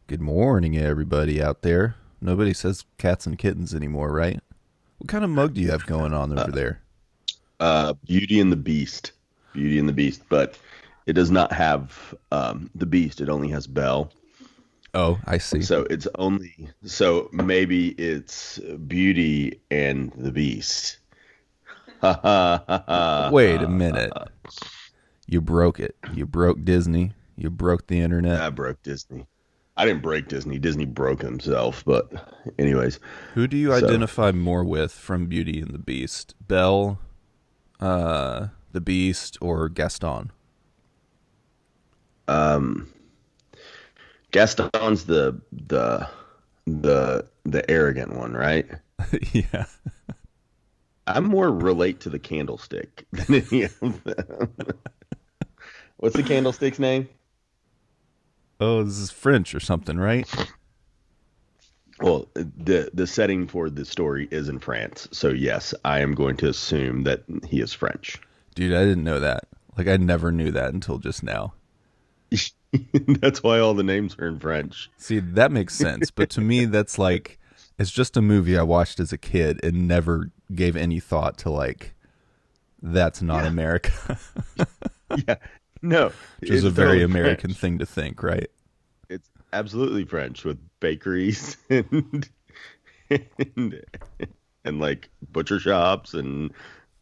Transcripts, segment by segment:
Good morning, everybody out there. Nobody says cats and kittens anymore, right? What kind of mug do you have going on over uh, there? Beauty and the Beast. Beauty and the Beast, but it does not have the Beast. It only has Belle. Oh, I see. So maybe it's Beauty and the Beast. Ha ha ha Wait a ha ha. minute. Ha. You broke it. You broke Disney. You broke the internet. I broke Disney. I didn't break Disney. Disney broke himself. But anyways, Who do you so identify more with from Beauty and the Beast? Belle, the Beast, or Gaston? um, Gaston's the arrogant one, right? Yeah. I more relate to the candlestick than any of them. What's the candlestick's name? Oh, this is French or something, right? Well, the setting for the story is in France. So yes, I am going to assume that he is French. Dude, I didn't know that. Like, I never knew that until just now. That's why all the names are in French. See, that makes sense. But to me, that's like, it's just a movie I watched as a kid and never gave any thought to, like, that's not Yeah. America, Yeah. No, which is a it's very totally American French. thing to think, right? It's absolutely French with bakeries and, and like butcher shops and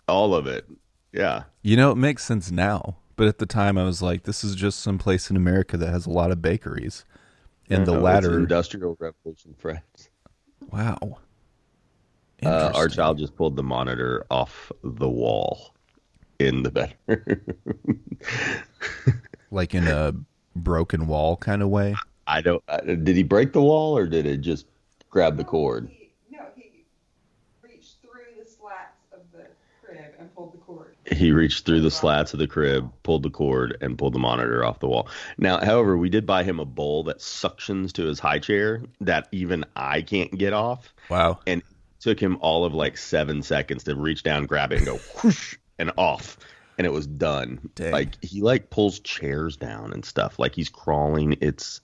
all of it. Yeah. You know, it makes sense now. But at the time, I was like, this is just some place in America that has a lot of bakeries. And the No, it's latter, Industrial Revolution France. wow, Our interesting. child just pulled the monitor off the wall in the bedroom. Like in a broken wall kind of way. I don't. Did he break the wall or did it just grab the cord? No, he reached through the slats of the crib and pulled the cord. He reached through the slats of the crib, pulled the cord, and pulled the monitor off the wall. Now, however, we did buy him a bowl that suctions to his high chair that even I can't get off. Wow. And it took him all of like 7 seconds to reach down, grab it, and go whoosh and off. And it was done. Dang. Like he like pulls chairs down and stuff. Like he's crawling. It's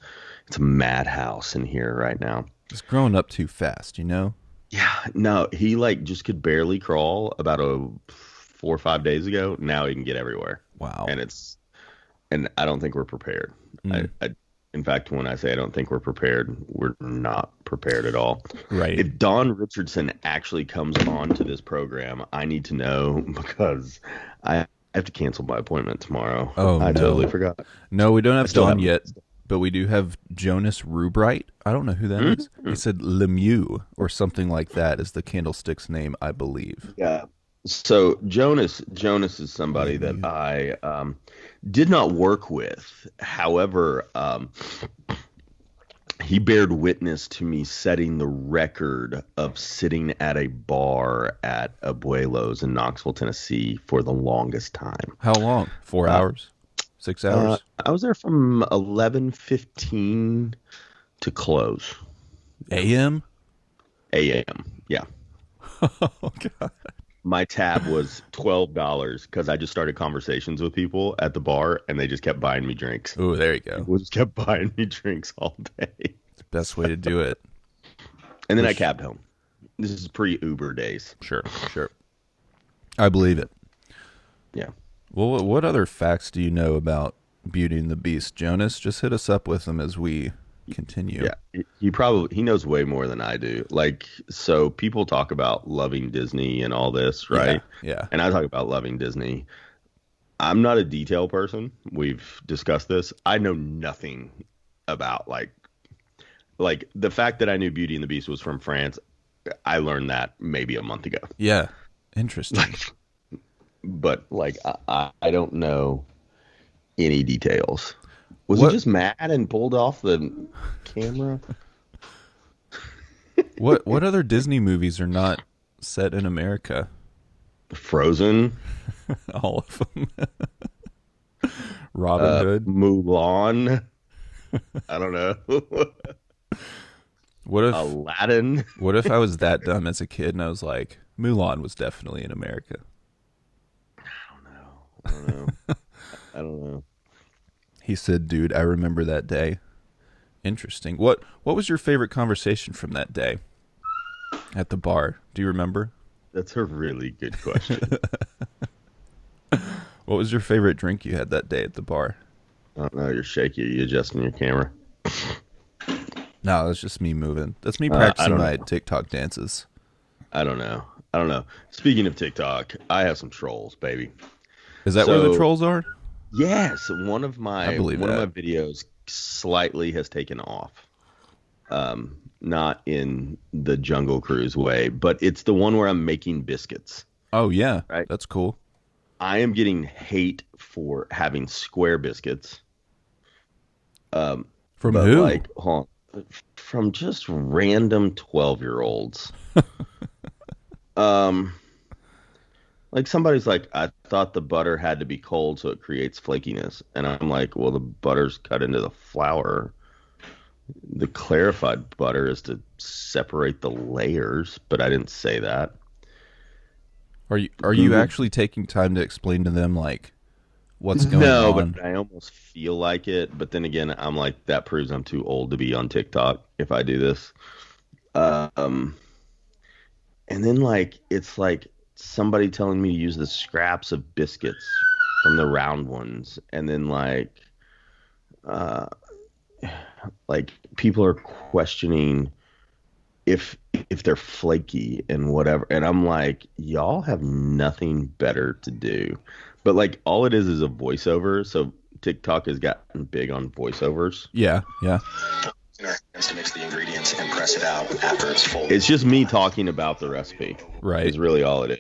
a madhouse in here right now. It's growing up too fast, you know? Yeah, no, he like just could barely crawl about a 4 or 5 days ago. Now he can get everywhere, Wow. and and I don't think we're prepared. Mm, In fact, when I say I don't think we're prepared, we're not prepared at all. right. If Don Richardson actually comes on to this program, I need to know because I have to cancel my appointment tomorrow. Oh, I totally no. forgot. No, we don't I have still Dawn haven't. yet, but we do have Jonas Rubright. I don't know who that is. He Mhm. said Lemieux or something like that is the candlestick's name, I believe. Yeah. So Jonas is somebody that Lemieux. I did not work with. However, he bared witness to me setting the record of sitting at a bar at Abuelo's in Knoxville, Tennessee for the longest time. How long? Four Uh, hours? 6 hours? I was there from 11:15 to close. Yeah. AM? A.M. Yeah. Oh, God. My tab was $12 because I just started conversations with people at the bar and they just kept buying me drinks. Oh, there you go. People just kept buying me drinks all day. Best way to do it. And then I Wish. cabbed home. This is pre Uber days. Sure, sure. I believe it. Yeah. Well, what other facts do you know about Beauty and the Beast, Jonas? Just hit us up with them as we continue. Yeah. He knows way more than I do. Like, so people talk about loving Disney and all this, Yeah, right? yeah. And I talk about loving Disney. I'm not a detail person. We've discussed this. I know nothing about like the fact that I knew Beauty and the Beast was from France. I learned that maybe a month ago. Yeah. Interesting. But like I don't know any details. Was he What just mad and pulled off the camera? what other Disney movies are not set in America? Frozen, All of them. Robin Hood. Mulan. I don't know. What if Aladdin. what if I was that dumb as a kid and I was like, Mulan was definitely in America. I don't know. I don't know. He said, "Dude, I remember that day. Interesting. What was your favorite conversation from that day at the bar? Do you remember? That's a really good question. What was your favorite drink you had that day at the bar? I don't know. You're shaky. Are you adjusting your camera? No, that's just me moving. That's me I practicing don't my know. TikTok dances. I don't know. I don't know. Speaking of TikTok, I have some trolls, baby. Is that where the So trolls are? yes, I believe one of my that. videos slightly has taken off. Not in the Jungle Cruise way, but it's the one where I'm making biscuits. Oh yeah, Right. that's cool. I am getting hate for having square biscuits. From But who? like, hold on, from just random 12-year-olds. Um, like somebody's like, I thought the butter had to be cold so it creates flakiness. And I'm like, well, the butter's cut into the flour. The clarified butter is to separate the layers, but I didn't say that. Are you Google. actually taking time to explain to them like what's going No, but on? I almost feel like it. But then again, I'm like, that proves I'm too old to be on TikTok if I do this. Um, and then like it's like somebody telling me to use the scraps of biscuits from the round ones, and then uh, like people are questioning if they're flaky and whatever, and I'm like, y'all have nothing better to do. But like all it is a voiceover, so TikTok has gotten big on voiceovers. Yeah, yeah. In our hands to mix the ingredients and press it out after it's full. It's just me talking about the recipe Right. is really all it is.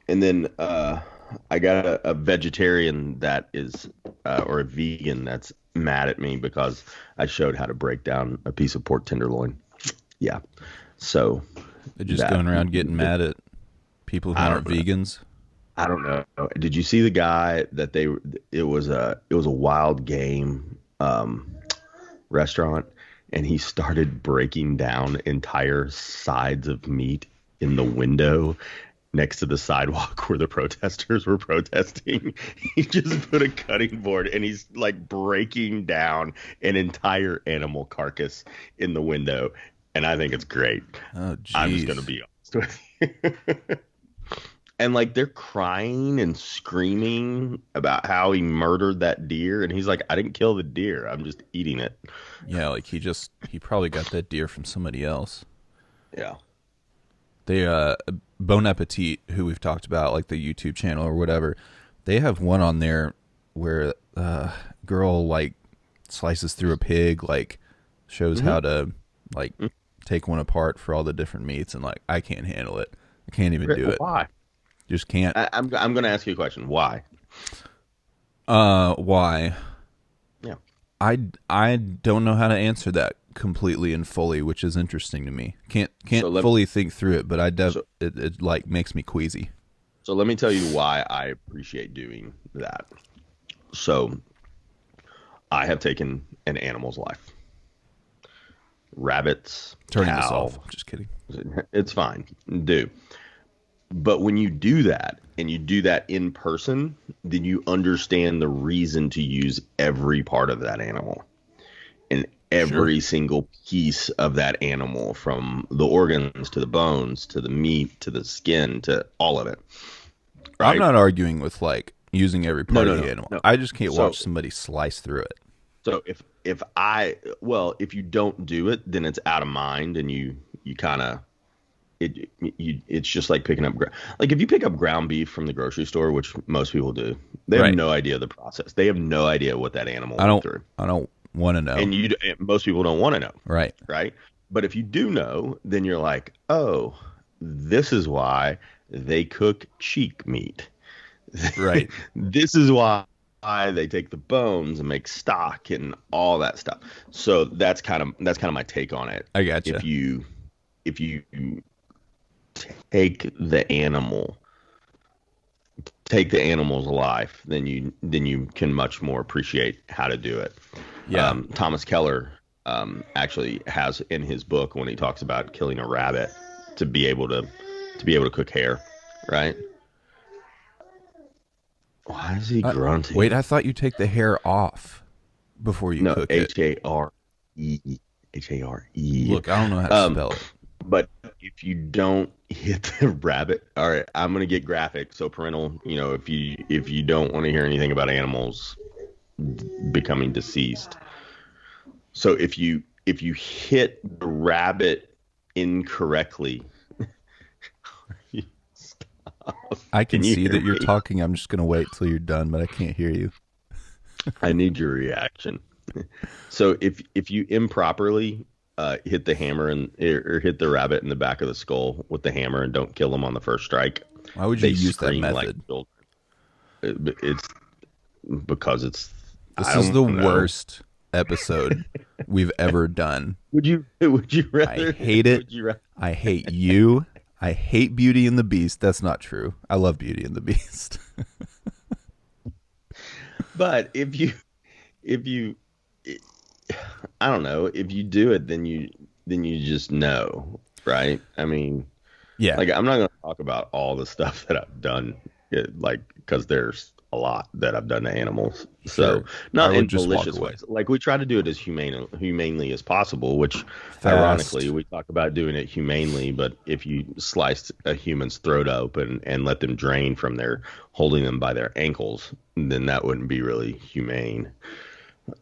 And then I got a vegetarian that is or a vegan that's mad at me because I showed how to break down a piece of pork tenderloin. Yeah. So They're just that going around getting mad at people who I aren't don't know. vegans. I don't know. Did you see the guy that they? It was a wild game restaurant, and he started breaking down entire sides of meat in the window next to the sidewalk where the protesters were protesting. He just put a cutting board and he's like breaking down an entire animal carcass in the window, and I think it's great. Oh, I'm just jeez. gonna be honest with you. And like they're crying and screaming about how he murdered that deer, and he's like, I didn't kill the deer, I'm just eating it. Yeah, like he probably got that deer from somebody else. Yeah. They Bon Appetit, who we've talked about, like the YouTube channel or whatever, they have one on there where girl like slices through a pig, like shows how to like take one apart for all the different meats, and like I can't handle it. I can't even do it. Why? Just can't. I'm gonna ask you a question. Why? Why? Yeah. I don't know how to answer that completely and fully, which is interesting to me. Can't So let- fully think through it, but So- it like makes me queasy. So let me tell you why I appreciate doing that. So I have taken an animal's life. Rabbits, Turning this cow. off. Just kidding. It's fine. Do. But when you do that and you do that in person, then you understand the reason to use every part of that animal and every single piece of that animal, from the organs to the bones to the meat to the skin to all of it. I'm Right? not arguing with like using every part No, of no, the no, animal. no. I just can't So- watch somebody slice through it. So if you don't do it, then it's out of mind, and you kind of it's just like picking up like if you pick up ground beef from the grocery store, which most people do, they have Right. no idea the process. They have no idea what that animal I went don't through, I don't want to know. and most people don't want to know, Right. right? But if you do know, then you're like, oh, this is why they cook cheek meat. Right. This is why they take the bones and make stock and all that stuff. So that's kind of my take on it. I gotcha. If you take the animal's life, then you can much more appreciate how to do it. Yeah. Thomas Keller actually has in his book, when he talks about killing a rabbit to be able to cook hare, right? Why is he grunting? Wait, I thought you take the hair off before you no, cook it. HAR. Hare. Look, I don't know how to spell it. But if you don't hit the rabbit, all right, I'm gonna get graphic. So parental, if you don't want to hear anything about animals becoming deceased, so if you hit the rabbit incorrectly, stop. I can you see hear that you're me? talking. I'm just going to wait till you're done, but I can't hear you. I need your reaction. So if you improperly hit the hammer or hit the rabbit in the back of the skull with the hammer and don't kill them on the first strike, Why would you they use that scream method? like children. It's because it's. This I is the don't know. worst episode we've ever done. Would you rather? I hate it. Would you rather? I hate you. I hate Beauty and the Beast. That's not true. I love Beauty and the Beast. But if you, I don't know. If you do it, then you just know, right? I mean, Yeah. like I'm not going to talk about all the stuff that I've done, because there's a lot that I've done to animals. So Sure. not I would in just walk malicious away. ways. Like we try to do it as humanely as possible. Which, Fast. ironically, we talk about doing it humanely. But if you sliced a human's throat open and let them drain from their holding them by their ankles, then that wouldn't be really humane.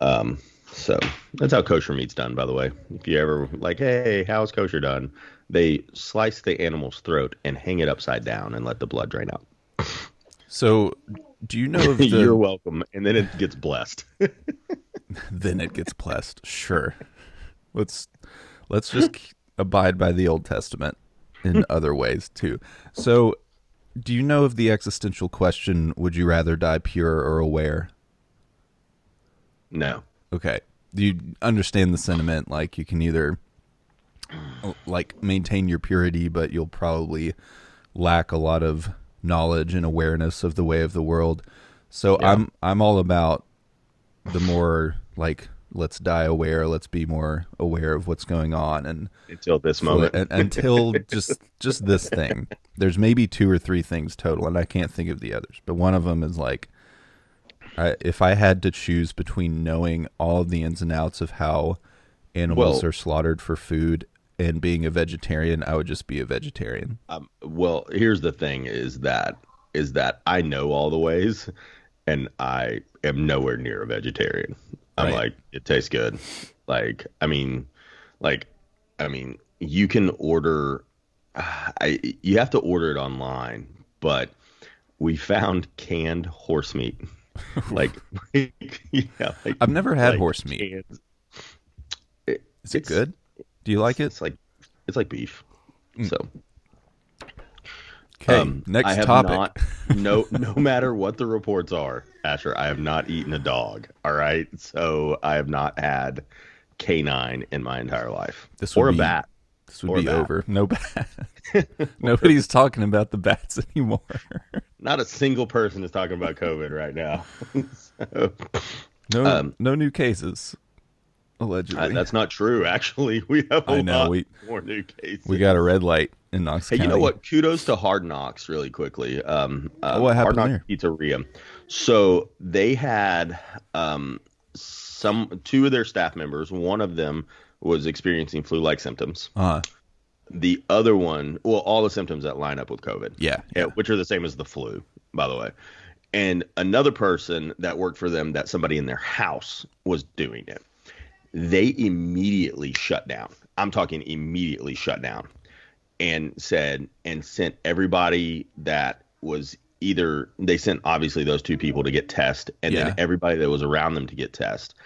So that's how kosher meat's done, by the way. If you ever like, hey, how's kosher done? They slice the animal's throat and hang it upside down and let the blood drain out. So, do you know of the... You're welcome. And then it gets blessed. Then it gets blessed. Sure. Let's just abide by the Old Testament in other ways too. So, do you know of the existential question, would you rather die pure or aware? No. Okay. Do you understand the sentiment? Like, you can either like maintain your purity, but you'll probably lack a lot of knowledge and awareness of the way of the world. So Yeah. I'm all about the more like, let's die aware, let's be more aware of what's going on, and Until this moment. until just this thing. There's maybe 2 or 3 things total, and I can't think of the others. But one of them is like, if I had to choose between knowing all of the ins and outs of how animals Well- are slaughtered for food and being a vegetarian, I would just be a vegetarian. Well, here's the thing is that I know all the ways and I am nowhere near a vegetarian. I'm Right. like, it tastes good. I mean, you can order, you have to order it online, but we found canned horse meat. Yeah, I've never had like horse meat. canned- Is it good? Do you like it? It's like beef. So Okay, next I have topic. not, no matter what the reports are, Asher, I have not eaten a dog. All right, so I have not had canine in my entire life, This or would a be- bat. This would Or a be bat. over. No bat. Nobody's talking about the bats anymore. Not a single person is talking about COVID right now. So, No new cases. Allegedly. that's not true. Actually, we have I a know, lot more new cases. we got a red light in Knox Hey, County. you know what? Kudos to Hard Knocks, really quickly. What happened Hard Knocks there? Pizzeria. So they had two of their staff members. One of them was experiencing flu-like symptoms. The other one, well, all the symptoms that line up with COVID. Yeah. Which are the same as the flu, by the way. And another person that worked for them, that somebody in their house was doing it. They immediately shut down. I'm talking immediately shut down. And sent everybody that was either, they sent obviously those 2 people to get tested, and Yeah. then everybody that was around them to get tested.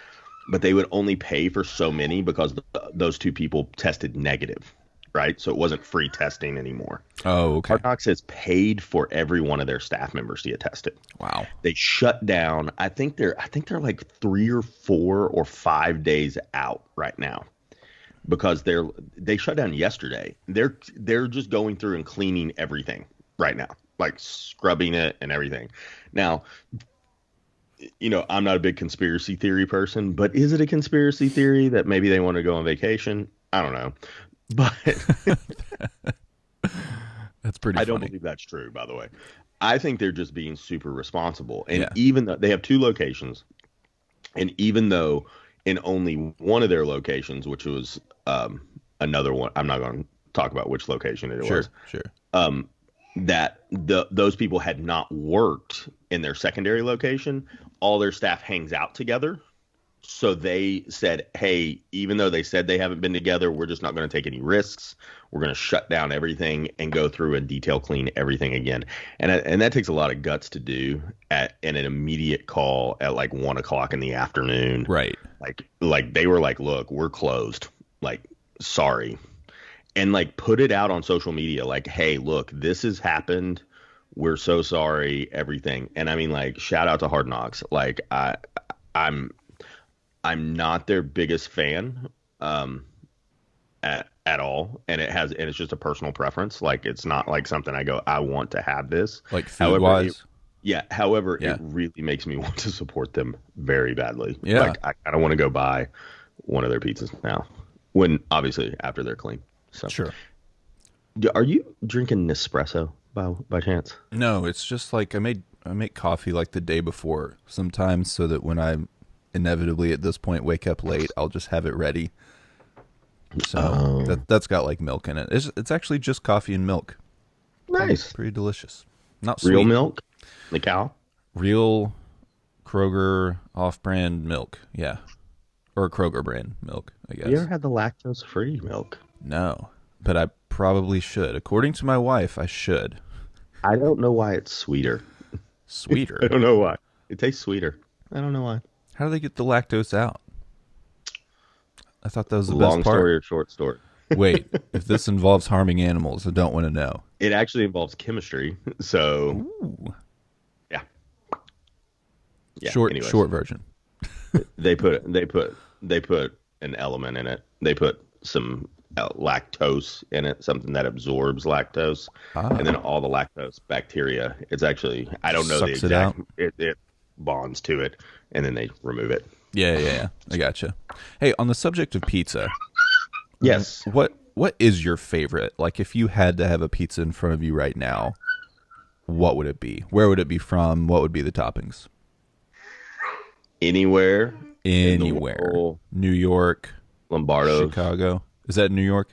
But they would only pay for so many because those 2 people tested negative, right? So it wasn't free testing anymore. Oh, okay. Hard Knocks has paid for every one of their staff members to get tested. Wow. They shut down. I think they're like 3 or 4 or 5 days out right now, because they shut down yesterday. They're just going through and cleaning everything right now, like scrubbing it and everything. Now, I'm not a big conspiracy theory person, but is it a conspiracy theory that maybe they want to go on vacation? I don't know, but That's pretty I don't funny. believe that's true, by the way. I think they're just being super responsible. And Yeah. even though they have 2 locations, and even though in only one of their locations, which was another one. I'm not going to talk about which location it Sure, was. sure. That those people had not worked in their secondary location. All their staff hangs out together. So they said, hey, even though they said they haven't been together, we're just not going to take any risks. We're going to shut down everything and go through and detail clean everything again. And that takes a lot of guts to do in an immediate call at like 1 o'clock in the afternoon. Right. Like they were like, look, we're closed. Like, sorry. And like put it out on social media. Like, hey, look, this has happened. We're so sorry, everything. And I mean, like, shout out to Hard Knocks. Like, I'm not their biggest fan at all, and it's just a personal preference. Like, it's not like something I go, I want to have this. Like food wise. However, Yeah. it really makes me want to support them very badly. Yeah. Like, I kind of want to go buy one of their pizzas now. When obviously after they're clean. So Sure. Are you drinking Nespresso by chance? No, it's just like I make coffee like the day before sometimes, so that when I inevitably at this point wake up late, I'll just have it ready. So that's got like milk in it. It's actually just coffee and milk. Nice. Pretty delicious. Not sweet. Real milk? The cow? Real Kroger off-brand milk. Yeah. Or Kroger brand milk, I guess. Have you ever had the lactose-free milk? No, but I probably should. According to my wife, I should. I don't know why it's sweeter. Sweeter. I don't know why. It tastes sweeter. I don't know why. How do they get the lactose out? I thought that was the Long best part. story or short story. Wait, if this involves harming animals, I don't want to know. It actually involves chemistry. So, Ooh. yeah. Short anyways. version. They put an element in it. They put some lactose in it, something that absorbs lactose, and then all the lactose bacteria. It's actually, I don't know the Sucks it out. exact. It bonds to it, and then they remove it. Yeah. I gotcha. Hey, on the subject of pizza, Yes. what is your favorite? Like, if you had to have a pizza in front of you right now, what would it be? Where would it be from? What would be the toppings? Anywhere. in the Anywhere. world, New York, Lombardo. Chicago. Is that New York?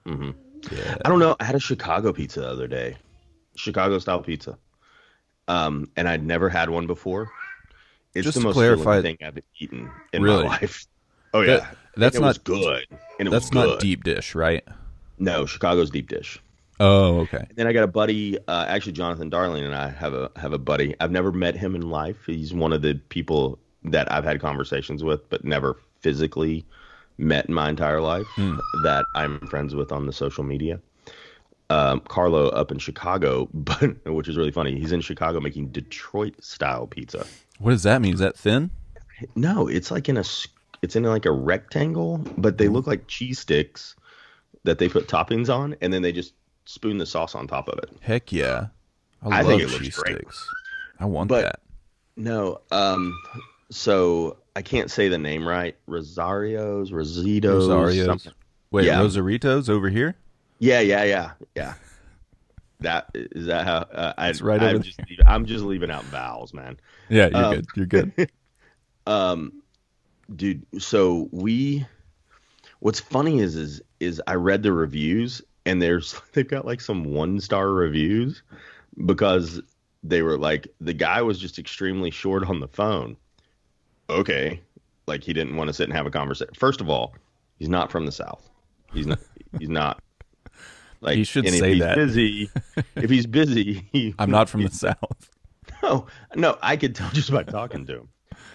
hmm Yeah. I don't know. I had a Chicago pizza the other day, Chicago style pizza, and I'd never had one before. It's Just the to most clarify- filling thing I've eaten in Really? my life. Oh yeah, That's And it was not good, and it That's was not good. deep dish, right? No, Chicago's deep dish. Oh, okay. And then I got a buddy, actually Jonathan Darling, and I have a buddy. I've never met him in life. He's one of the people that I've had conversations with, but never physically met in my entire life. That I'm friends with on the social media. Carlo up in Chicago, but which is really funny. He's in Chicago making Detroit style pizza. What does that mean? Is that thin? No, it's like it's in like a rectangle, but they look like cheese sticks that they put toppings on, and then they just spoon the sauce on top of it. Heck yeah. I love think it looks cheese great. sticks. I want But- that. No, so I can't say the name right. Rosaritos, Rosarios. something. Wait, Yeah. Rosaritos over here? Yeah. That is that how It's right over I'm just leaving out vowels, man. Yeah, you're good. You're good. Dude, so what's funny is I read the reviews, and they've got like some 1-star reviews because they were like, the guy was just extremely short on the phone. Okay. Like, he didn't want to sit and have a conversation. First of all, he's not from the South. He's not like, He should and say if that. if he's busy, I'm not from the South. no, I could tell just by talking to him.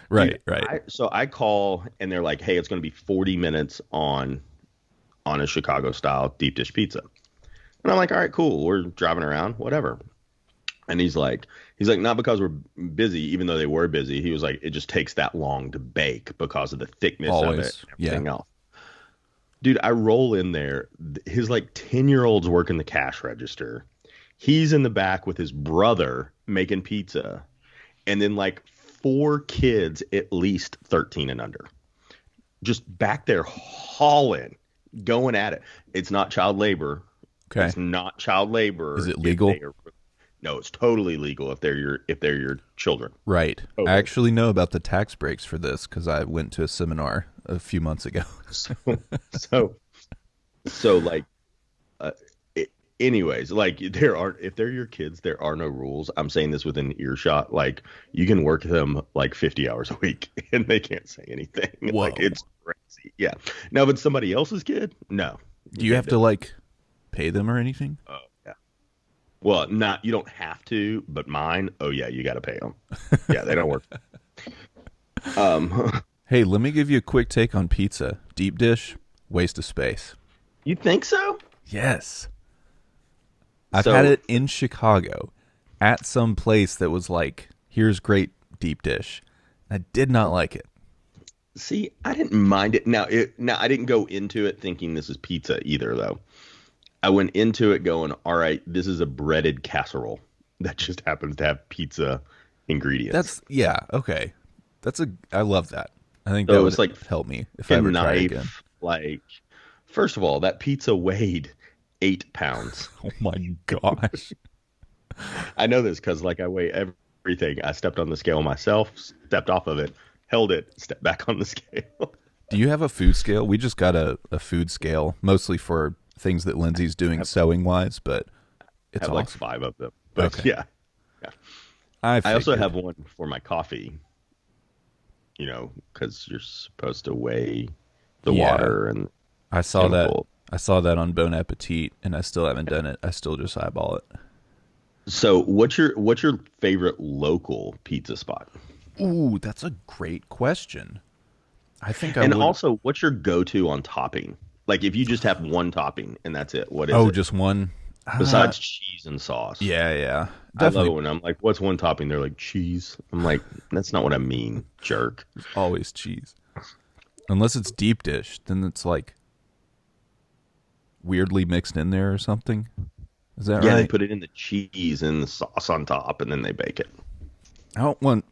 Right, Dude, right. So I call, and they're like, hey, it's going to be 40 minutes on a Chicago style deep dish pizza. And I'm like, all right, cool. We're driving around, whatever. And he's like, not because we're busy, even though they were busy. He was like, it just takes that long to bake because of the thickness of Always, it and everything yeah. else. Dude, I roll in there. His like 10-year-old's working the cash register. He's in the back with his brother making pizza. And then like 4 kids, at least 13 and under, just back there hauling, going at it. It's not child labor. Okay. It's not child labor. Is it legal? No, it's totally legal if they're your children. Right. Totally. I actually know about the tax breaks for this because I went to a seminar a few months ago. So, so like, uh, anyways, like there aren't if they're your kids, there are no rules. I'm saying this within earshot. Like you can work them like 50 hours a week and they can't say anything. Whoa. Like it's crazy. Yeah. Now, if it's somebody else's kid, no. Do you have to like pay them or anything? Oh yeah. Well, not you don't have to, but mine. Oh yeah, you got to pay them. Yeah, they don't work. Hey, let me give you a quick take on pizza. Deep dish, waste of space. You think so? Yes. I've So- had it in Chicago at some place that was like, here's great deep dish. I did not like it. See, I didn't mind it. Now, I didn't go into it thinking this is pizza either, though. I went into it going, all right, this is a breaded casserole that just happens to have pizza ingredients. Okay. I love that. I think So that it would was like help me if I ever tried it again. Like, first of all, that pizza weighed 8 pounds. Oh my gosh. I know this because, like, I weigh everything. I stepped on the scale myself, stepped off of it, held it, stepped back on the scale. Do you have a food scale? We just got a food scale, mostly for things that Lindsay's doing sewing wise, but it's I have awesome. like 5 of them. But Okay. yeah. I I also figured. have one for my coffee, because you're supposed to weigh the Yeah. water and I saw that. chemical. I saw that on Bon Appetit, and I still haven't done it. I still just eyeball it. So what's your favorite local pizza spot? Ooh, that's a great question. I think I And would. also, what's your go-to on topping? Like if you just have one topping and that's it, what is oh, it? just one. Besides cheese and sauce. Yeah, I love it definitely. when I'm like, what's one topping? They're like, cheese. I'm like, that's not what I mean, jerk. Always cheese, unless it's deep dish. Then it's like weirdly mixed in there or something. Is that Yeah, right? they put it in the cheese and the sauce on top and then they bake it. I don't want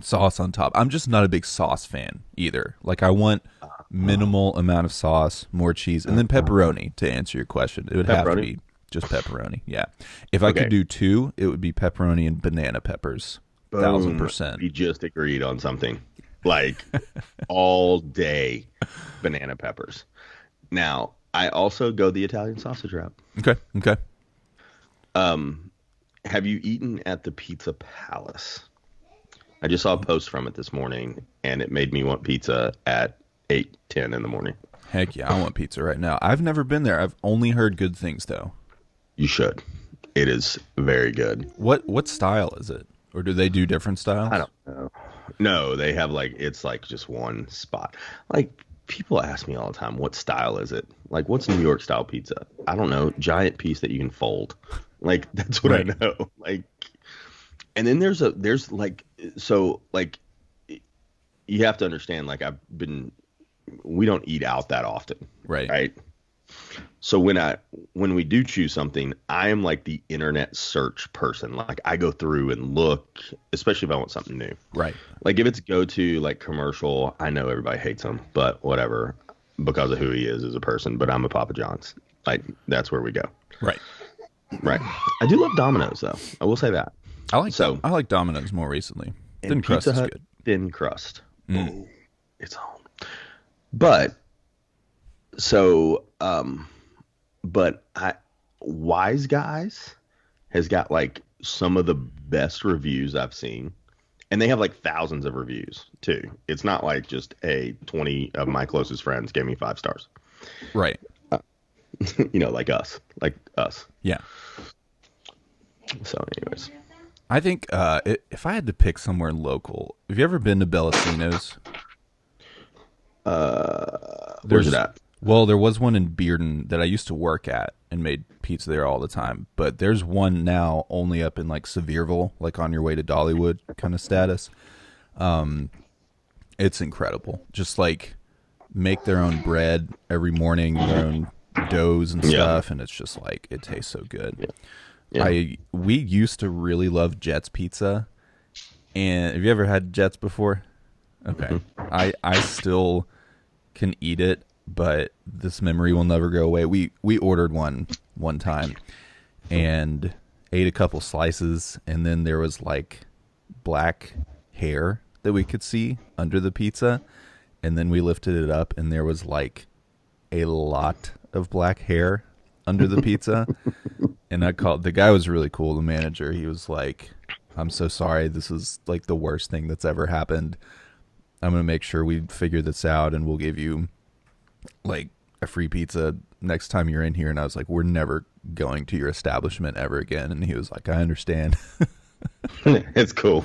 sauce on top. I'm just not a big sauce fan either. Like I want minimal amount of sauce, more cheese, and then pepperoni. To answer your question, it would have to Pepperoni? be just pepperoni. Yeah, if I could Okay. do two, it would be pepperoni and banana peppers. Boom. 1000%. We just agreed on something. Like all day banana peppers. Now, I also go the Italian sausage route. Okay. Have you eaten at the Pizza Palace? I just saw a post from it this morning and it made me want pizza at 8:10 in the morning. Heck yeah, I want pizza right now. I've never been there. I've only heard good things though. You should. It is very good. What style is it? Or do they do different styles? I don't know. No, they have it's like just one spot. Like people ask me all the time, what style is it? Like what's New York style pizza? I don't know. Giant piece that you can fold. Like that's what Right. I know. Like, and then there's you have to understand. Like we don't eat out that often, Right. right? So when we do choose something, I am like the internet search person. Like I go through and look, especially if I want something new. Right. Like if it's go to like commercial, I know everybody hates him, but whatever, because of who he is as a person. But I'm a Papa John's. Like that's where we go. Right. Right. I do love Domino's though. I will say that. I like So- I like Domino's more recently. And Thin crust Pizza is Hut, good. thin crust. Mm. Ooh, it's on. But Wise Guys has got like some of the best reviews I've seen. And they have like thousands of reviews too. It's not like just 20 of my closest friends gave me 5 stars. Right. Like us. Yeah. So anyways. I think if I had to pick somewhere local, have you ever been to Bellacino's? Where's it at? Well, there was one in Bearden that I used to work at and made pizza there all the time. But there's one now only up in like Sevierville, like on your way to Dollywood kind of status. It's incredible. Just like make their own bread every morning, their own doughs and Yeah. stuff, and it's just like it tastes so good. Yeah. We used to really love Jets pizza. And have you ever had Jets before? Okay. I still can eat it, but this memory will never go away. We ordered one time, and ate a couple slices, and then there was like black hair that we could see under the pizza. And then we lifted it up, and there was like a lot of black hair under the pizza. And I called, the guy was really cool, the manager. He was like, I'm so sorry. This is like the worst thing that's ever happened. I'm going to make sure we figure this out, and we'll give you like a free pizza next time you're in here. And I was like, we're never going to your establishment ever again. And he was like, I understand. It's cool.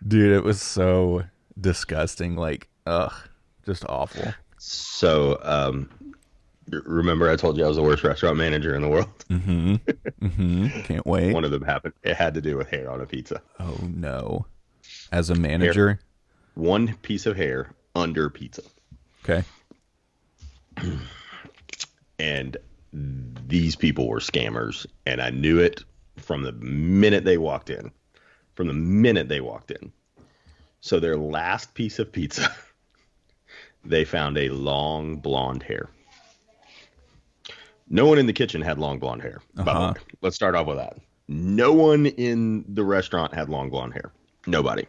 Dude, it was so disgusting. Like, ugh, just awful. So, remember I told you I was the worst restaurant manager in the world? Can't wait. One of them happened. It had to do with hair on a pizza. Oh, no. As a manager? One piece of hair under pizza. Okay. And these people were scammers, and I knew it from the minute they walked in. So their last piece of pizza, they found a long blonde hair. No one in the kitchen had long blonde hair. By the way. Let's start off with that. No one in the restaurant had long blonde hair. Nobody.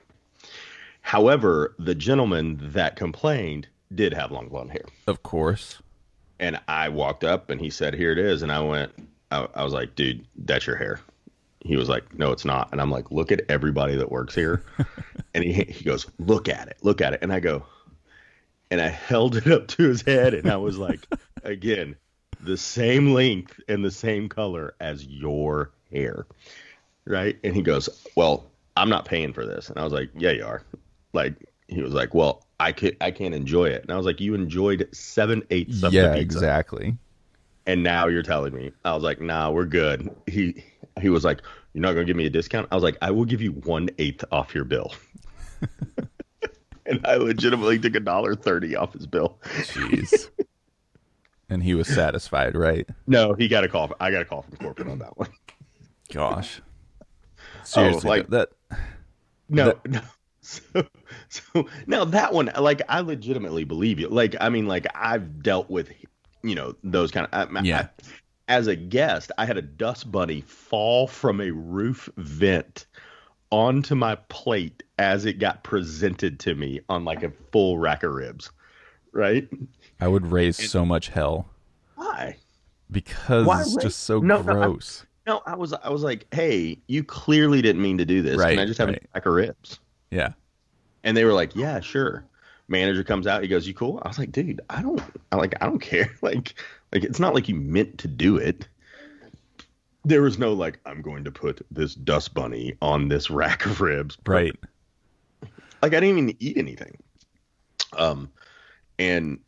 However, the gentleman that complained did have long blonde hair. Of course. And I walked up and he said, here it is. And I was like, dude, that's your hair. He was like, no, it's not. And I'm like, look at everybody that works here. And he goes, look at it. And I go, and I held it up to his head. And I was like, again, the same length and the same color as your hair. Right. And he goes, well, I'm not paying for this. And I was like, yeah, you are. Like, he was like, well, I can't enjoy it. And I was like, you enjoyed 7/8 of the pizza. Yeah, exactly. And now you're telling me. I was like, nah, we're good. He was like, you're not going to give me a discount? I was like, I will give you 1/8 off your bill. And I legitimately took $1.30 off his bill. Jeez. And he was satisfied, right? No, I got a call from corporate on that one. Gosh. Seriously, like that. No. So now that one, like, I legitimately believe you. Like, I mean, like, I've dealt with, those kind of. Yeah. As a guest, I had a dust bunny fall from a roof vent onto my plate as it got presented to me on like a full rack of ribs. Right. I would raise so much hell. Why? Because it's just so gross. No, I was like, hey, you clearly didn't mean to do this. Right, Can I just have a rack of ribs? Yeah. And they were like, yeah, sure. Manager comes out. He goes, you cool? I was like, dude, I don't care. Like it's not like you meant to do it. There was no like, I'm going to put this dust bunny on this rack of ribs. Right. Like I didn't even eat anything. And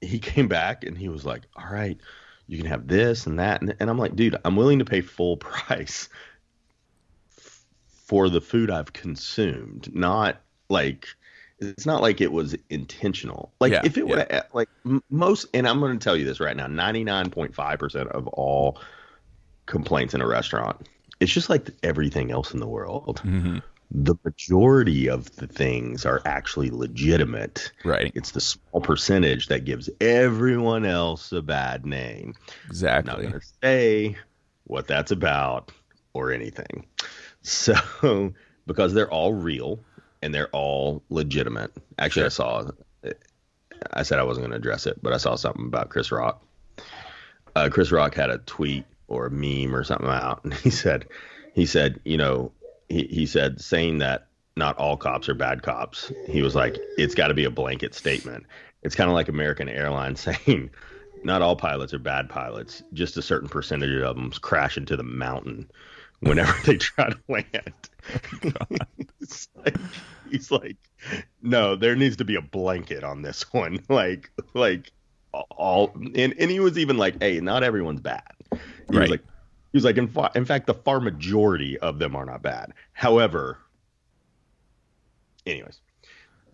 he came back and he was like, all right, you can have this and that. And I'm like, dude, I'm willing to pay full price for the food I've consumed. Not like, it's not like it was intentional. Like if it would have, like most, and I'm going to tell you this right now, 99.5% of all complaints in a restaurant, it's just like everything else in the world. Mm-hmm. The majority of the things are actually legitimate. Right. It's the small percentage that gives everyone else a bad name. Exactly. I'm not going to say what that's about or anything. So, because they're all real and they're all legitimate. Actually, Sure. I said I wasn't going to address it, but I saw something about Chris Rock. Chris Rock had a tweet or a meme or something out, and he said, he said, saying that not all cops are bad cops. He was like, it's got to be a blanket statement. It's kind of like American Airlines saying not all pilots are bad pilots. Just a certain percentage of them crash into the mountain whenever they try to land. He's like, no, there needs to be a blanket on this one. Like all, and he was even like, hey, not everyone's bad. He was like, in fact, the far majority of them are not bad. However, anyways,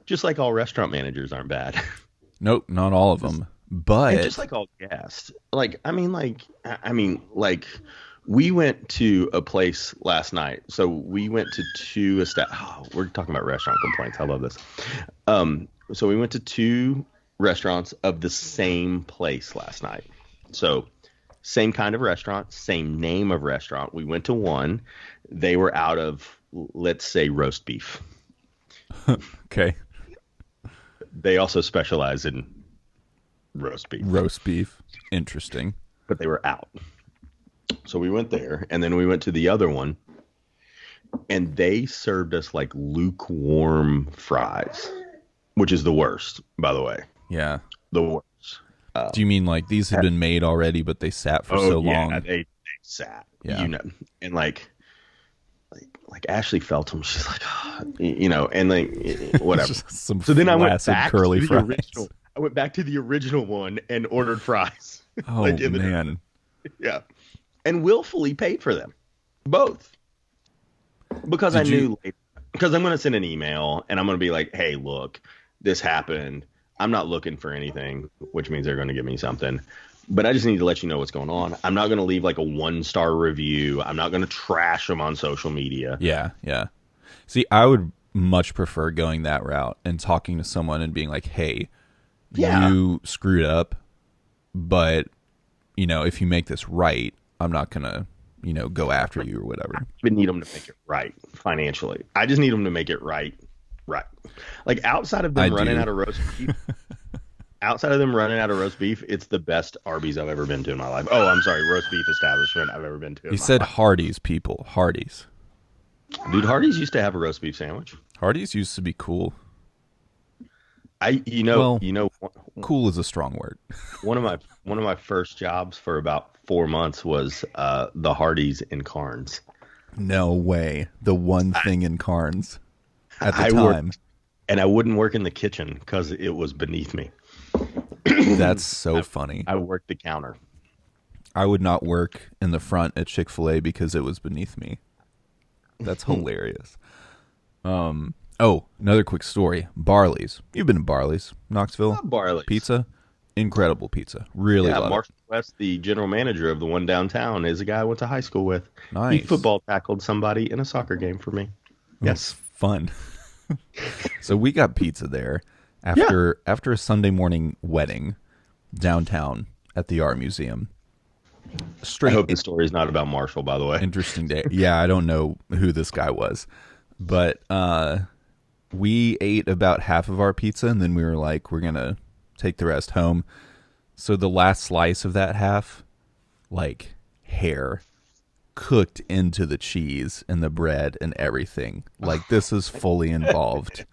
just like all restaurant managers aren't bad. Nope, not all of them. But and just like all guests, we went to a place last night. So we went to two. We're talking about restaurant complaints. I love this. So we went to two restaurants of the same place last night. So Same kind of restaurant, same name of restaurant. We went to one. They were out of, let's say, roast beef. Okay. They also specialize in roast beef. Roast beef. Interesting. But they were out. So we went there, and then we went to the other one, and they served us like lukewarm fries, which is the worst, by the way. Yeah. The worst. Do you mean like these had been made already, but they sat for so long? Yeah, they sat. Yeah. You know, and like Ashley Feltham, she's like, you know, and like whatever. Just some So then I went flaccid back curly to the fries. original. I went back to the original one and ordered fries. Oh Like, in the- man. Yeah, and willfully paid for them, both, because I Did knew because I'm going to send an email and I'm going to be like, hey, look, this happened. I'm not looking for anything, which means they're going to give me something. But I just need to let you know what's going on. I'm not going to leave like a 1-star review. I'm not going to trash them on social media. Yeah, yeah. See, I would much prefer going that route and talking to someone and being like, "Hey, Yeah. you screwed up, but you know, if you make this right, I'm not gonna, you know, go after you or whatever." Even need them to make it right financially. I just need them to make it right. Right. Like outside of them I running do. out of roast beef, it's the best Arby's I've ever been to in my life. Oh, I'm sorry, roast beef establishment I've ever been to. in You my said life. Hardee's, people. Hardee's. Dude, Hardee's used to have a roast beef sandwich. Hardee's used to be cool. Well, Cool is a strong word. one of my first jobs for about 4 months was the Hardee's in Carnes. No way. The one thing in Carnes at the I time. worked, and I wouldn't work in the kitchen because it was beneath me. That's so funny. I worked the counter. I would not work in the front at Chick-fil-A because it was beneath me. That's hilarious. Oh, another quick story. Barley's. You've been to Barley's, Knoxville. Barley's. Pizza. Incredible pizza. Really Yeah, love Marshall West, the general manager of the one downtown, is a guy I went to high school with. Nice. He football tackled somebody in a soccer game for me. it. Yes. Fun. So we got pizza there after a Sunday morning wedding downtown at the Art Museum. I Straight hope the story is not about Marshall, by the way. interesting day. Yeah, I don't know who this guy was, but we ate about half of our pizza and then we were like, we're gonna take the rest home. So the last slice of that half, like hair cooked into the cheese and the bread and everything. Like this is fully involved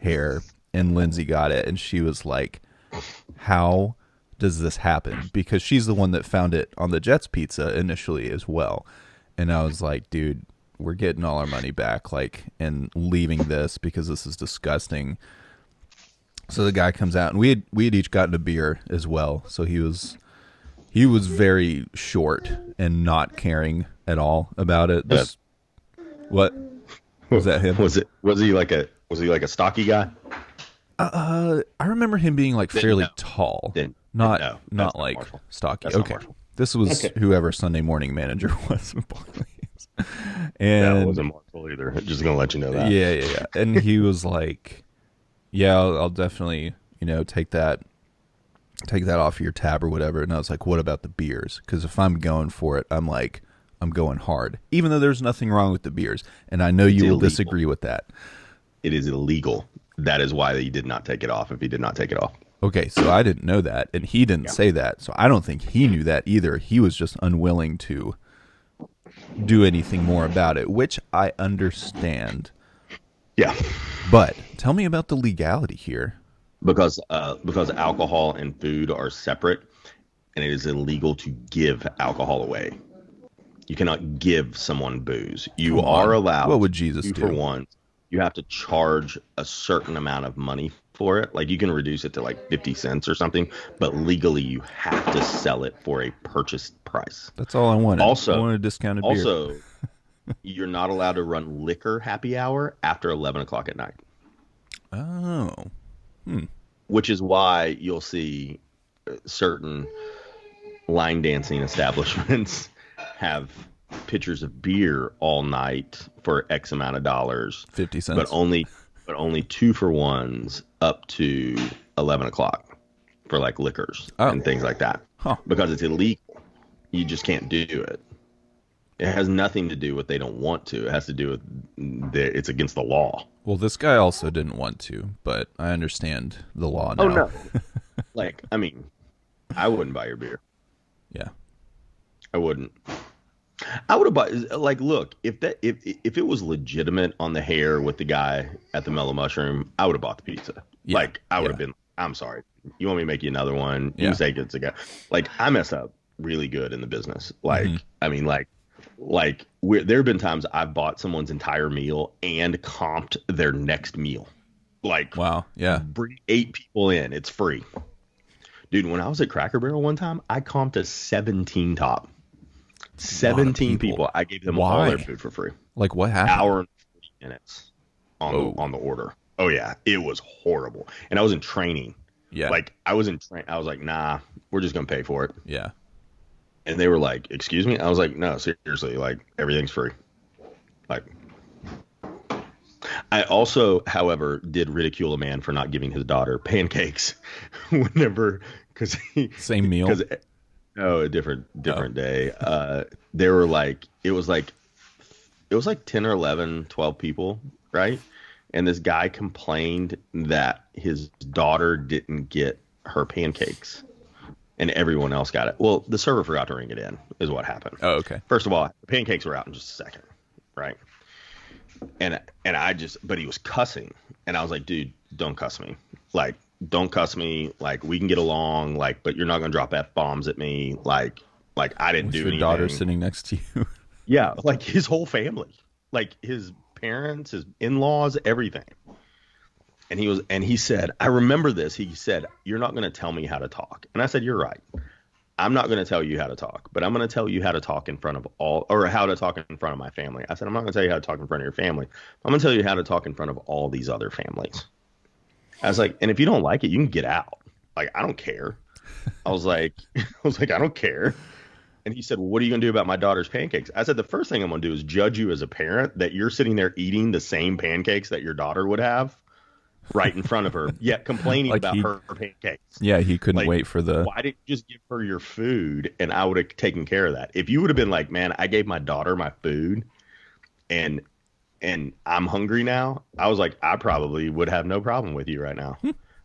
hair. And Lindsay got it and she was like, how does this happen? Because she's the one that found it on the Jets pizza initially as well. And I was like, dude, we're getting all our money back, like, and leaving this because this is disgusting. So the guy comes out and we had each gotten a beer as well. So he was very short and not caring at all about it. What was that him? Was he like a stocky guy? I remember him being like fairly no. tall, Then not no, that's not not like Marshall. stocky. That's not Okay, Marshall. this was Okay. whoever Sunday morning manager was with Barclays, That and wasn't Marshall either. Just gonna let you know that. yeah. And he was like, "Yeah, I'll definitely, you know, take that off your tab or whatever." And I was like, "What about the beers? Because if I'm going for it, I'm going hard, even though there's nothing wrong with the beers." And I know you will illegal. disagree with that. It is illegal. That is why he did not take it off. If he did not take it off, Okay, so I didn't know that, and he didn't say that, so I don't think he knew that either. He was just unwilling to do anything more about it, which I understand. yeah, But tell me about the legality here. because alcohol and food are separate, and it is illegal to give alcohol away. You cannot give someone booze. You Come on. are allowed. What would Jesus two do? for one? You have to charge a certain amount of money for it. Like you can reduce it to like 50 cents or something, but legally you have to sell it for a purchased price. That's all I wanted. Also- I wanted a discounted beer. Also, you're not allowed to run liquor happy hour after 11 o'clock at night, Oh. which is why you'll see certain line dancing establishments have pitchers of beer all night for X amount of dollars, 50 cents. but only 2-for-1s up to 11 o'clock for like liquors Oh. and things like that, Huh. because it's illegal. You just can't do it. It has nothing to do with they don't want to. It has to do with it's against the law. Well, this guy also didn't want to, but I understand the law now. Oh no. Like, I mean, I wouldn't buy your beer. Yeah. I wouldn't. I would have bought, like, look, if it was legitimate on the hair with the guy at the Mellow Mushroom, I would have bought the pizza. Yeah. Like, I would have been, I'm sorry. You want me to make you another one? You Yeah. can say it's a guy. Like, I mess up really good in the business. Like, I mean, there have been times I've bought someone's entire meal and comped their next meal. Like, Wow. Yeah. bring 8 people in. It's free. Dude, when I was at Cracker Barrel one time, I comped a 17 top. 17 people. I gave them all Why? their food for free. Like, what happened? Hour and 40 minutes on the order. Oh yeah, it was horrible. And I was in training. Yeah. Like, I was like, nah, we're just gonna pay for it. Yeah. And they were like, excuse me? I was like, no, seriously, like, everything's free. Like, I also, however, did ridicule a man for not giving his daughter pancakes whenever, because Same meal? No, a different day. They were like, it was like 10 or 11, 12 people, right? And this guy complained that his daughter didn't get her pancakes and everyone else got it. Well, the server forgot to ring it in, is what happened. Oh, okay. First of all, the pancakes were out in just a second, right? And but he was cussing, and I was like, dude, don't cuss me. Like, don't cuss me. Like, we can get along. Like, but you're not gonna drop F-bombs at me. Like I didn't Was do your anything. daughter sitting next to you? Yeah, like his whole family, like his parents, his in-laws, everything. And he said, I remember this. He said, you're not going to tell me how to talk. And I said, you're right. I'm not going to tell you how to talk, but I'm going to tell you how to talk in front of how to talk in front of my family. I said, I'm not going to tell you how to talk in front of your family. I'm going to tell you how to talk in front of all these other families. I was like, and if you don't like it, you can get out. Like, I don't care. I was like, I don't care. And he said, well, what are you going to do about my daughter's pancakes? I said, the first thing I'm going to do is judge you as a parent that you're sitting there eating the same pancakes that your daughter would have right in front of her, yet complaining Like about her pancakes. Yeah, he couldn't Like, wait for the... Why didn't you just give her your food and I would have taken care of that? If you would have been like, man, I gave my daughter my food and I'm hungry now, I was like, I probably would have no problem with you right now.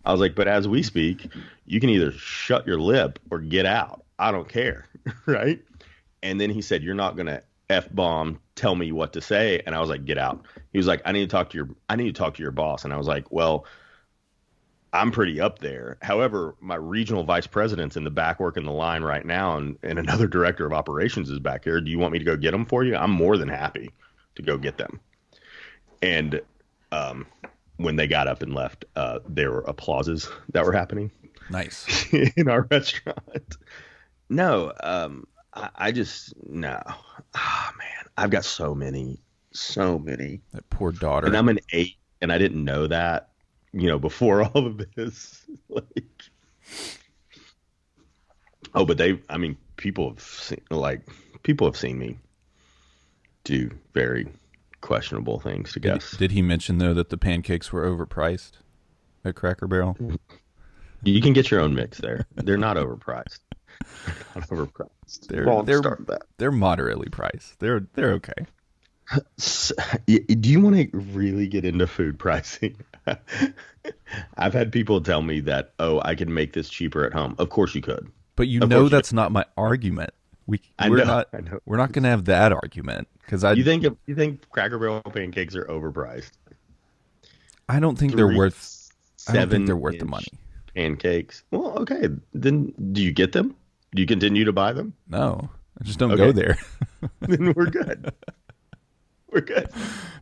I was like, but as we speak, you can either shut your lip or get out. I don't care. Right. And then he said, you're not going to F-bomb, tell me what to say. And I was like, get out. He was like, I need to talk to your boss. And I was like, well, I'm pretty up there. However, my regional vice president's in the back working the line right now. And another director of operations is back here. Do you want me to go get them for you? I'm more than happy to go get them. And when they got up and left, there were applauses that were happening. Nice. In our restaurant. No, I just, no. Ah, man, I've got so many. That poor daughter. And I'm an 8, and I didn't know that, before all of this. Like, oh, but people have seen me do very questionable things, to guess. Did he mention, though, that the pancakes were overpriced at Cracker Barrel? You can get your own mix there. They're not overpriced. Not overpriced. They're moderately priced. They're okay. So, do you want to really get into food pricing? I've had people tell me that, I can make this cheaper at home. Of course you could. But that's not my argument. We're not going to have that argument because You think Cracker Barrel pancakes are overpriced? I don't think they're worth. I don't think they're worth the money. Pancakes. Well, okay. Then do you get them? Do you continue to buy them? No, I just don't go there. Then we're good. We're good.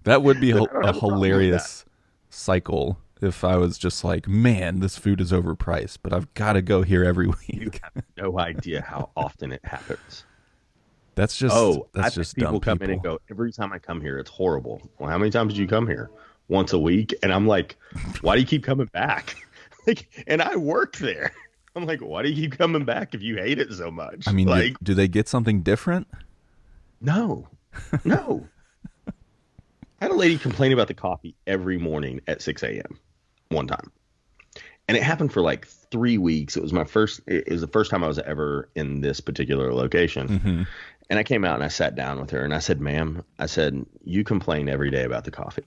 That would be a hilarious cycle if I was just like, man, this food is overpriced, but I've got to go here every week. You have no idea how often it happens. That's just people dumb come in and go, every time I come here, it's horrible. Well, how many times did you come here? Once a week? And I'm like, why do you keep coming back? And I work there. I'm like, why do you keep coming back if you hate it so much? I mean, do they get something different? No. I had a lady complain about the coffee every morning at 6 a.m. one time. And it happened for like 3 weeks. It was the first time I was ever in this particular location. Mm-hmm. And I came out and I sat down with her and I said, ma'am, I said, you complain every day about the coffee.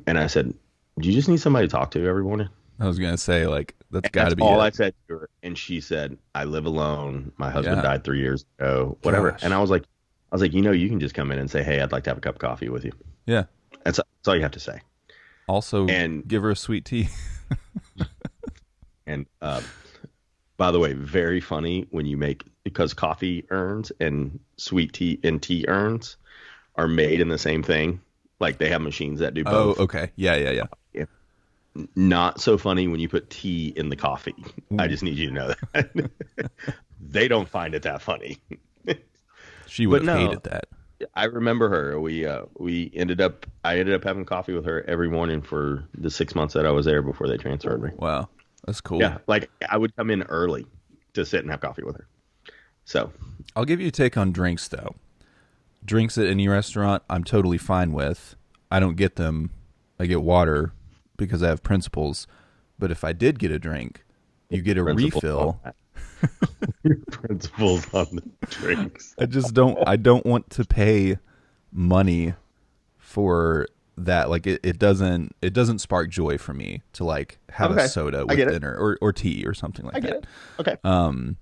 And I said, do you just need somebody to talk to every morning? I was gonna say, like, that's And got to that's be all it. I said to her. And she said, I live alone. My husband Yeah. died 3 years ago, whatever. Gosh. And I was like, you can just come in and say, hey, I'd like to have a cup of coffee with you. Yeah. That's all you have to say. Also, And- give her a sweet tea. And by the way, very funny when you make, because coffee urns and sweet tea and tea urns are made in the same thing. Like they have machines that do Oh, both. okay. Yeah. Not so funny when you put tea in the coffee. I just need you to know that. They don't find it that funny. She would But have no. hated that. I remember her. I ended up having coffee with her every morning for the 6 months that I was there before they transferred me. Wow, that's cool. Yeah, like I would come in early to sit and have coffee with her. So I'll give you a take on drinks, though. Drinks at any restaurant, I'm totally fine with. I don't get them. I get water because I have principles. But if I did get a drink, you get a refill. Principles on the drinks. I just don't. I don't want to pay money for that. Like it doesn't. It doesn't spark joy for me to like have Okay, a soda I with get it. dinner or tea or something like I get that. it. Okay.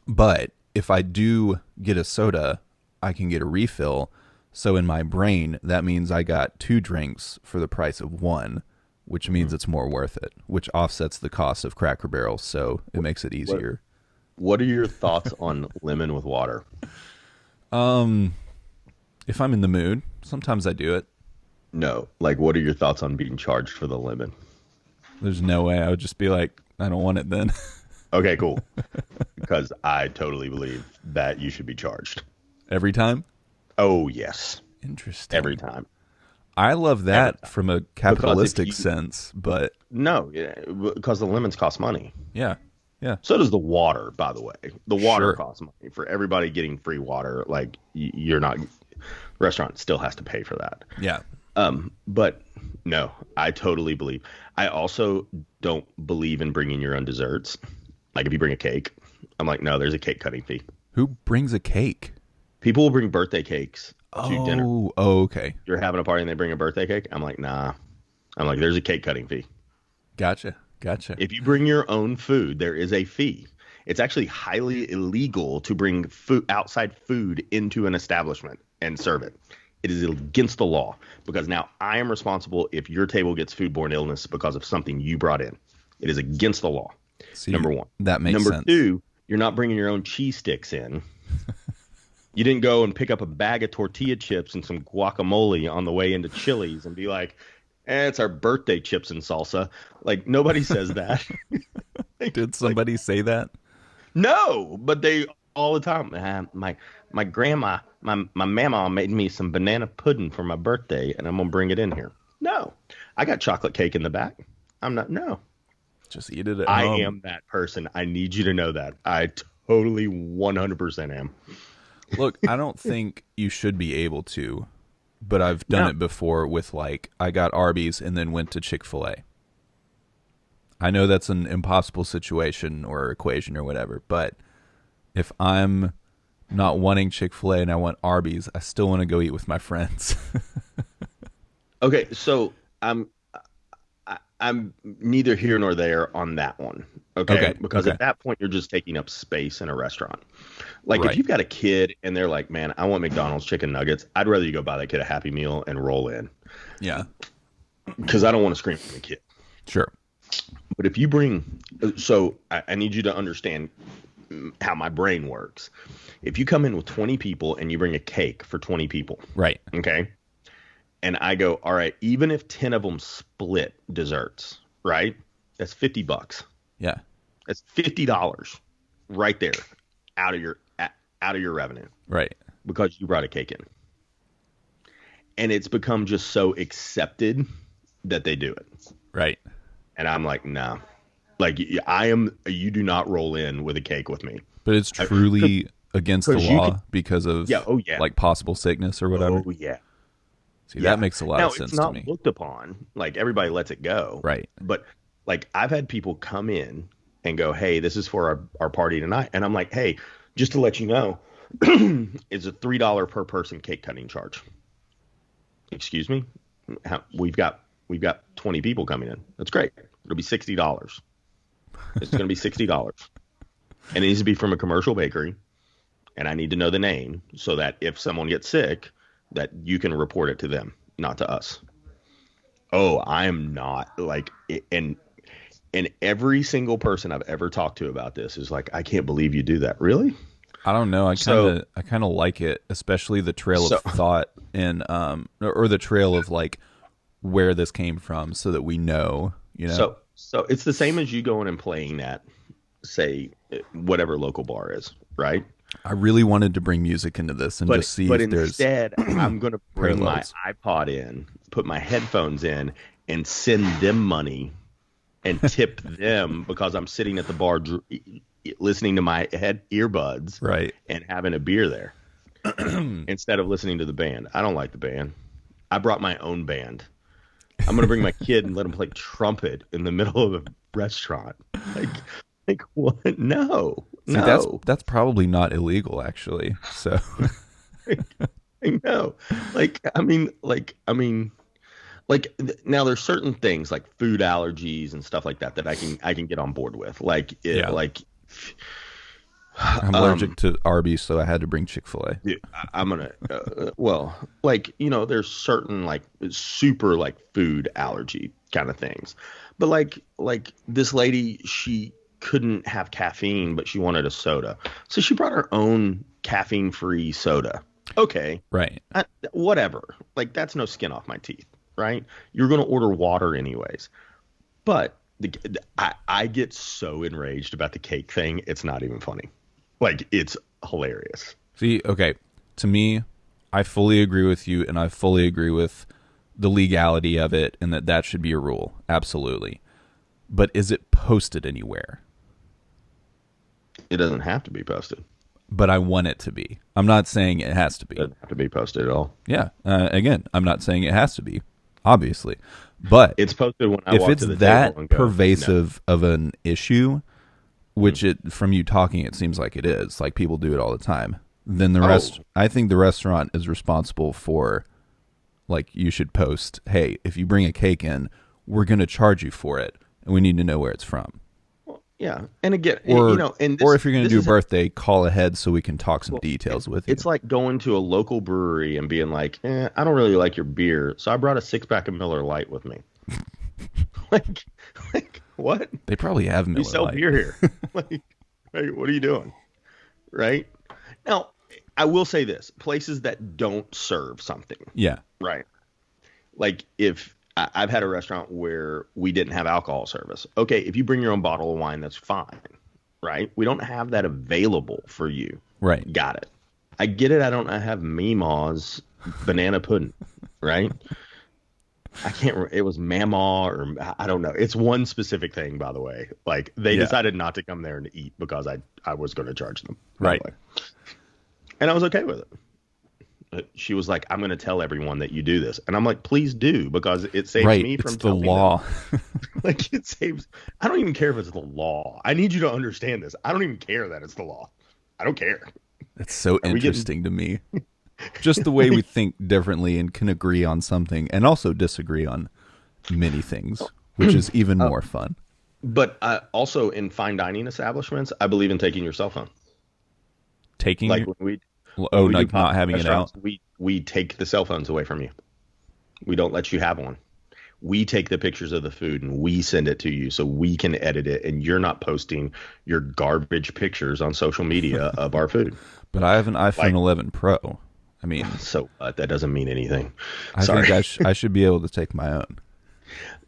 But if I do get a soda, I can get a refill. So in my brain, that means I got 2 drinks for the price of 1, which means it's more worth it, which offsets the cost of Cracker Barrel. So it makes it easier. What are your thoughts on lemon with water? If I'm in the mood, sometimes I do it. No. Like, what are your thoughts on being charged for the lemon? There's no way I would just be like, I don't want it then. Okay, cool. Because I totally believe that you should be charged. Every time? Oh, yes. Interesting. Every time. I love that from a capitalistic you- sense, but No, because the lemons cost money. yeah. So does the water, by the way. The water Sure. costs money. For everybody getting free water, like, you're not, restaurant still has to pay for that. Yeah. But no, I totally believe. I also don't believe in bringing your own desserts. Like if you bring a cake, I'm like, no, there's a cake cutting fee. Who brings a cake? People will bring birthday cakes to dinner. Oh, okay. You're having a party and they bring a birthday cake. I'm like, nah. I'm like, there's a cake cutting fee. Gotcha. If you bring your own food, there is a fee. It's actually highly illegal to bring outside food into an establishment and serve it. It is against the law because now I am responsible if your table gets foodborne illness because of something you brought in. It is against the law. See, Number one. That makes Number sense. 2, you're not bringing your own cheese sticks in. You didn't go and pick up a bag of tortilla chips and some guacamole on the way into Chili's and be like, it's our birthday chips and salsa. Like, nobody says that. Did somebody say that? No, but they all the time. My grandma, my mama made me some banana pudding for my birthday, and I'm going to bring it in here. No, I got chocolate cake in the back. I'm not. No, Just eat it at I home. am that person. I need you to know that. I totally 100% am. Look, I don't think you should be able to, but I've done No. it before with like I got Arby's and then went to Chick-fil-A. I know that's an impossible situation or equation or whatever, but if I'm not wanting Chick-fil-A and I want Arby's, I still want to go eat with my friends. Okay, so I'm neither here nor there on that one. Okay, because okay. at that point you're just taking up space in a restaurant. Like Right. if you've got a kid and they're like, "Man, I want McDonald's chicken nuggets," I'd rather you go buy that kid a Happy Meal and roll in Yeah, because I don't want to scream at the kid. sure. But if you bring, so I need you to understand how my brain works. If you come in with 20 people and you bring a cake for 20 people, Right. okay, and I go, all right, even if 10 of them split desserts, right? That's $50. Yeah. That's $50 right there out of your revenue Right. because you brought a cake in. And it's become just so accepted that they do it. Right. And I'm like, nah. Like you do not roll in with a cake with me. But it's truly against the 'cause you law could- because of Yeah, oh, yeah. like possible sickness or whatever. Oh yeah. See, that makes a lot now, of sense it's not to me. looked upon. Like everybody lets it go. Right. But like I've had people come in and go, "Hey, this is for our party tonight," and I'm like, "Hey, just to let you know, it's a $3 per person cake cutting charge." Excuse me? We've got 20 people coming in. That's great. It'll be $60. It's going to be $60, and it needs to be from a commercial bakery, and I need to know the name so that if someone gets sick, that you can report it to them, not to us. Oh, I am not like, and every single person I've ever talked to about this is like, I can't believe you do that. Really? I don't know. I kind of like it, especially the trail of thought and or the trail of like where this came from, so that we know, you know. So it's the same as you going and playing at, say, whatever local bar is, right? I really wanted to bring music into this and just see if there's. Instead, I'm going to bring parallels. my iPod in, put my headphones in, and send them money and tip them because I'm sitting at the bar listening to my earbuds, Right. and having a beer there instead of listening to the band. I don't like the band. I brought my own band. I'm going to bring my kid and let him play trumpet in the middle of a restaurant. Like what? No. See, no. that's probably not illegal, actually. So No. Now there's certain things like food allergies and stuff like that that I can get on board with. I'm allergic to Arby's, so I had to bring Chick-fil-A. Yeah, I'm gonna there's certain like super like food allergy kind of things, but like this lady, she couldn't have caffeine, but she wanted a soda, so she brought her own caffeine-free soda. Okay, Right. Whatever. Like that's no skin off my teeth, right? You're gonna order water anyways, but I get so enraged about the cake thing. It's not even funny. Like, it's hilarious. See, okay, to me, I fully agree with you, and I fully agree with the legality of it, and that should be a rule, absolutely. But is it posted anywhere? It doesn't have to be posted. But I want it to be. I'm not saying it has to be. It doesn't have to be posted at all. Yeah, again, I'm not saying it has to be, obviously. But It's posted when I if walk it's to the that table and go, pervasive of an issue, which from you talking, it seems like it is, like people do it all the time, then I think the restaurant is responsible for, like, you should post, hey, if you bring a cake in, we're going to charge you for it, and we need to know where it's from. Yeah, and again, Or, and or if you're going to do a birthday, call ahead so we can talk some details with you. It's like going to a local brewery and being like, I don't really like your beer, so I brought a 6-pack of Miller Lite with me. like what? They probably have Miller We sell Lite. beer here. like, what are you doing? Right? Now, I will say this. Places that don't serve something. Yeah. Right. Like if I've had a restaurant where we didn't have alcohol service. Okay, if you bring your own bottle of wine, that's fine. Right? We don't have that available for you. Right. Got it. I get it. I don't have Meemaw's banana pudding. Right? I can't remember. It was Mamaw or I don't know. It's one specific thing, by the way. Like they decided not to come there and eat because I was going to charge them. Right. And I was okay with it. She was like, I'm going to tell everyone that you do this. And I'm like, please do, because it saves me from it's the telling law. them. Like it saves. I don't even care if it's the law. I need you to understand this. I don't even care that it's the law. I don't care. It's so interesting to me. Just the way we think differently and can agree on something and also disagree on many things, which is even more fun. But also in fine dining establishments, I believe in taking your cell phone. Taking Like when we like not having it out. We take the cell phones away from you. We don't let you have one. We take the pictures of the food and we send it to you so we can edit it, and you're not posting your garbage pictures on social media of our food. But I have an iPhone 11 Pro. I mean, so that doesn't mean anything. I think I should be able to take my own.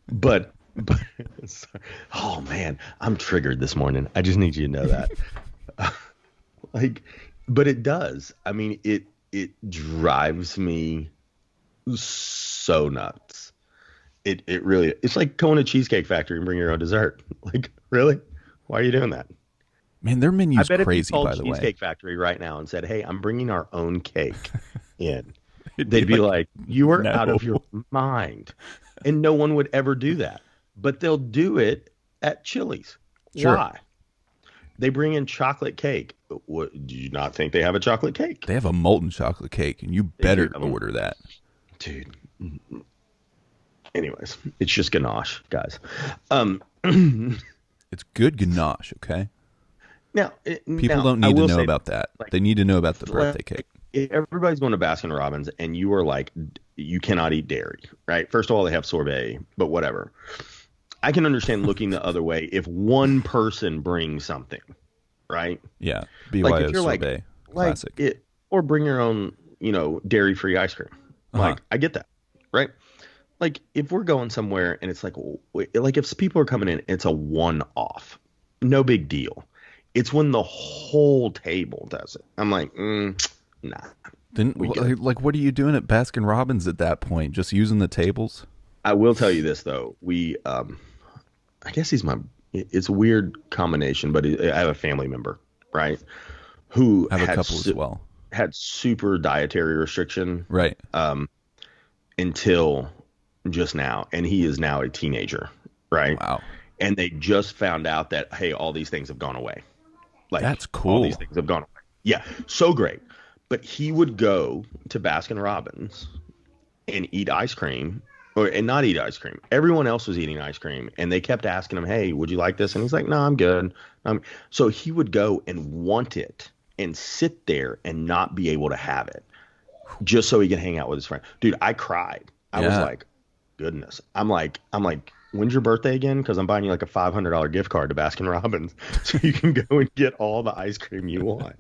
But oh man, I'm triggered this morning. I just need you to know that. But it does. I mean, it drives me so nuts. It really, it's like going to Cheesecake Factory and bring your own dessert. Like, really? Why are you doing that? Man, their menu's I bet crazy, if you called by the way. Cheesecake Factory right now and said, hey, I'm bringing our own cake in, They'd be like, "You are out no. of your mind," and no one would ever do that. But they'll do it at Chili's. Sure. Why? They bring in chocolate cake. What, do you not think they have a chocolate cake, They have a molten chocolate cake, and you better do. order that. dude? Anyways, it's just ganache, guys. It's good ganache, okay? Now, People don't I need to will know say, about that. like, They need to know about the birthday cake. if everybody's going to Baskin Robbins, and you are like, you cannot eat dairy, right? First of all, they have sorbet, but whatever. I can understand looking the other way if one person brings something, right? Yeah, Like BYO if you're sorbet, classic. it, or bring your own, dairy-free ice cream. Like, I get that, right? Like if we're going somewhere and it's like if people are coming in, it's a one-off, no big deal. It's when the whole table does it. I'm like, nah. Then, like, what are you doing at Baskin Robbins at that point? Just using the tables? I will tell you this though. I guess it's a weird combination, but I have a family member, right? Who I have a couple as well. Had super dietary restriction, Right. until just now, and he is now a teenager, right? Wow. And they just found out that, hey, all these things have gone away. Like, That's all cool. these things have gone away. Yeah, so great. But he would go to Baskin Robbins and eat ice cream, and not eat ice cream. Everyone else was eating ice cream, and they kept asking him, hey, would you like this? And he's like, no, I'm good. So he would go and want it and sit there and not be able to have it just so he can hang out with his friend. Dude, I cried. I was like, goodness. I'm like, when's your birthday again? Because I'm buying you like a $500 gift card to Baskin Robbins so you can go and get all the ice cream you want.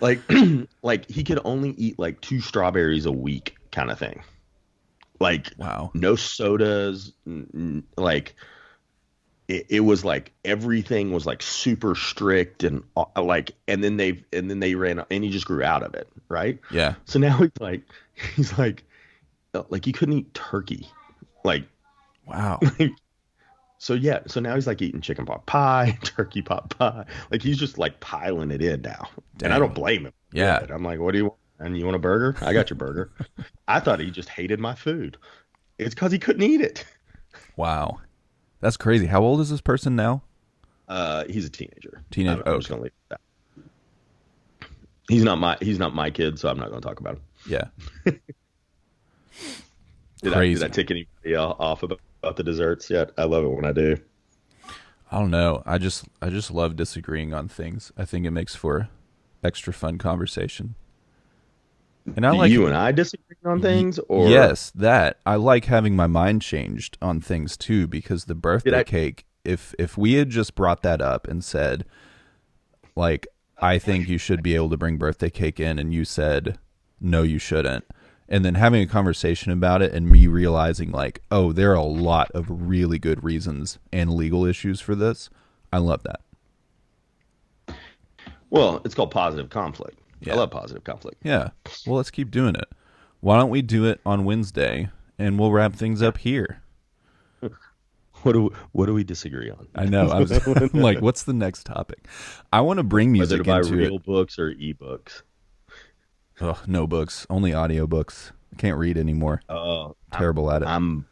Like, like he could only eat like 2 strawberries a week kind of thing. Like, Wow. no sodas. Like, it was like everything was like super strict and and then they ran, and he just grew out of it, right? Yeah. So now he's like he couldn't eat turkey, like. Wow. So now he's like eating chicken pot pie, turkey pot pie. Like he's just like piling it in now. Damn. And I don't blame him. Yeah. I'm like, what do you want? And you want a burger? I got your burger. I thought he just hated my food. It's because he couldn't eat it. Wow. That's crazy. How old is this person now? He's a teenager. Teenager. I'm just gonna leave it at that. He's not my kid, so I'm not gonna talk about him. Yeah. Did I tick anybody off about the desserts yet? I love it when I do. I don't know. I just love disagreeing on things. I think it makes for extra fun conversation. And I Do like you and I disagree on things, or yes, that I like having my mind changed on things too, because the birthday cake. If we had just brought that up and said, like, I think you should be able to bring birthday cake in, and you said no, you shouldn't, and then having a conversation about it, and me realizing like, oh, there are a lot of really good reasons and legal issues for this. I love that. Well, it's called positive conflict. Yeah. I love positive conflict. Yeah. Well, let's keep doing it. Why don't we do it on Wednesday, and we'll wrap things up here. What do we disagree on? I know. I'm like, what's the next topic? I want to bring music Whether to buy into real it. books or ebooks. Oh, no books, only audiobooks. I can't read anymore. Oh, Terrible at it. I'm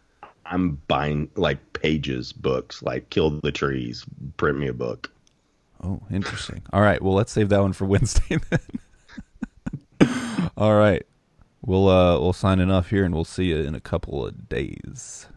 buying like pages books, like Kill the Trees, print me a book. Oh, interesting. All right. Well, let's save that one for Wednesday then. All right. We'll sign it off here, and we'll see you in a couple of days.